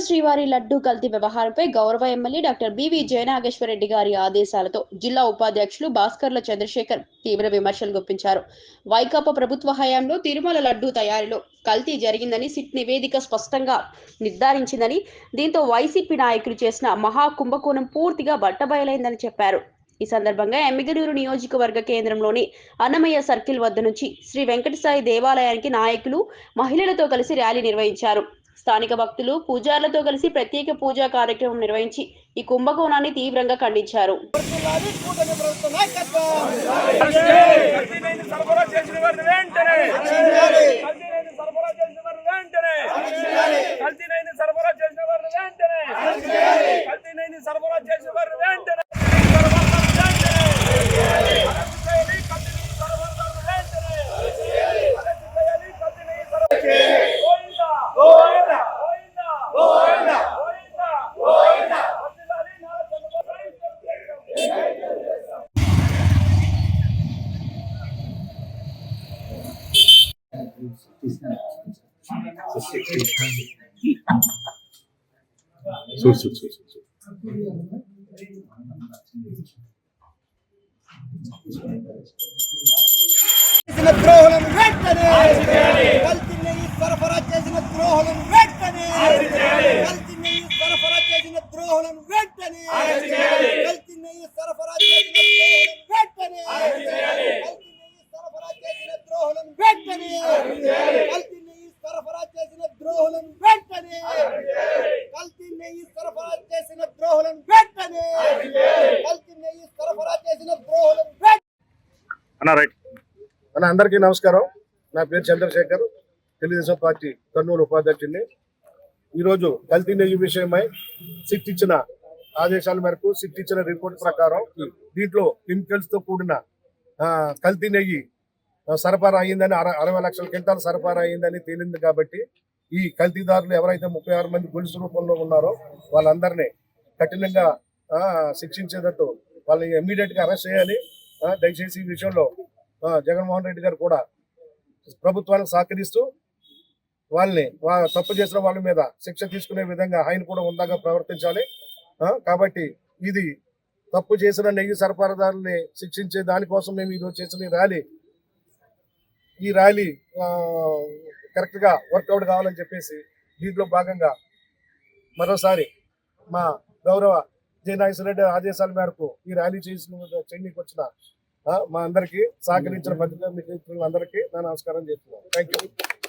శ్రీవారి లడ్డూ కల్తీ వ్యవహారంపై గౌరవ ఎమ్మెల్యే డాక్టర్ బివి జయనాగేశ్వరరెడ్డి గారి ఆదేశాలతో జిల్లా ఉపాధ్యక్షులు భాస్కర్ల చంద్రశేఖర్ తీవ్ర విమర్శలు గుప్పించారు. వైకాపా ప్రభుత్వ హయాంలో తిరుమల లడ్డూ తయారీలో కల్తీ జరిగిందని సిట్ నివేదిక స్పష్టంగా నిర్ధారించిందని, దీంతో వైసీపీ నాయకులు చేసిన మహా కుంభకోణం పూర్తిగా బట్టబయలైందని చెప్పారు. ఈ సందర్భంగా ఎమ్మిగనూరు నియోజకవర్గ కేంద్రంలోని అన్నమయ్య సర్కిల్ వద్ద నుంచి శ్రీ వెంకటసాయి దేవాలయానికి నాయకులు మహిళలతో కలిసి ర్యాలీ నిర్వహించారు. స్థానిక భక్తులు పూజారులతో కలిసి ప్రత్యేక పూజా కార్యక్రమం నిర్వహించి ఈ కుంభకోణాన్ని తీవ్రంగా ఖండించారు. ద్రోహులను వెంటనే కల్తీ నెయ్యి సరఫరా చేసిన ద్రోహులను వెంటనే కల్తీ నెయ్యి సరఫరా చేసిన ద్రోహులను వెంటనే కల్తీ నెయ్యి సరఫరా చేసిన ద్రోహులను వెంటనే కల్తీ నెయ్యి సరఫరా చేసిన ద్రోహులను వెంటనే కల్తీ నెయ్యి సరఫరా చేసిన ద్రోహులను వెంటనే కల్తీ నెయ్యి సరఫరా చేసిన ద్రోహులను వెంటనే అన్న అందరికీ నమస్కారం. నా పేరు చంద్రశేఖర్, తెలుగుదేశం పార్టీ కర్నూలు ఉపాధ్యక్షుడిని. ఈరోజు కల్తీ నెయ్యి విషయమై సిట్ ఇచ్చిన ఆదేశాల మేరకు, సిట్ ఇచ్చిన రిపోర్ట్ ప్రకారం దీంట్లో కెమికల్స్ తో కూడిన కల్తీ నెయ్యి సరఫరా అయ్యిందని 60 లక్షల క్వింటాలు సరఫరా అయ్యిందని తేలింది. కాబట్టి ఈ కల్తీదారులు ఎవరైతే 36 మంది గొలుసు రూపంలో ఉన్నారో వాళ్ళందరినీ కఠినంగా శిక్షించేటట్టు వాళ్ళని ఇమ్మీడియట్ గా అరెస్ట్ చేయాలి. దయచేసి ఈ విషయంలో జగన్మోహన్ రెడ్డి గారు కూడా ప్రభుత్వానికి సహకరిస్తూ వాళ్ళని తప్పు చేసిన వాళ్ళ మీద శిక్ష తీసుకునే విధంగా ఆయన కూడా ఉందాగా ప్రవర్తించాలి. కాబట్టి ఇది తప్పు చేసిన నెయ్యి సరఫరాదారుల్ని శిక్షించే దానికోసం మేము ఈరోజు చేసిన ఈ ర్యాలీ కరెక్ట్ గా వర్కౌట్ కావాలని చెప్పేసి దీంట్లో భాగంగా మరోసారి మా గౌరవ జయనాగేశ్వరరెడ్డి ఆదేశాల మేరకు ఈ ర్యాలీ చేయడానికి వచ్చిన మా అందరికీ సహకరించిన పత్రికా మిత్రులందరికీ నా నమస్కారం చేస్తున్నాను. Thank you.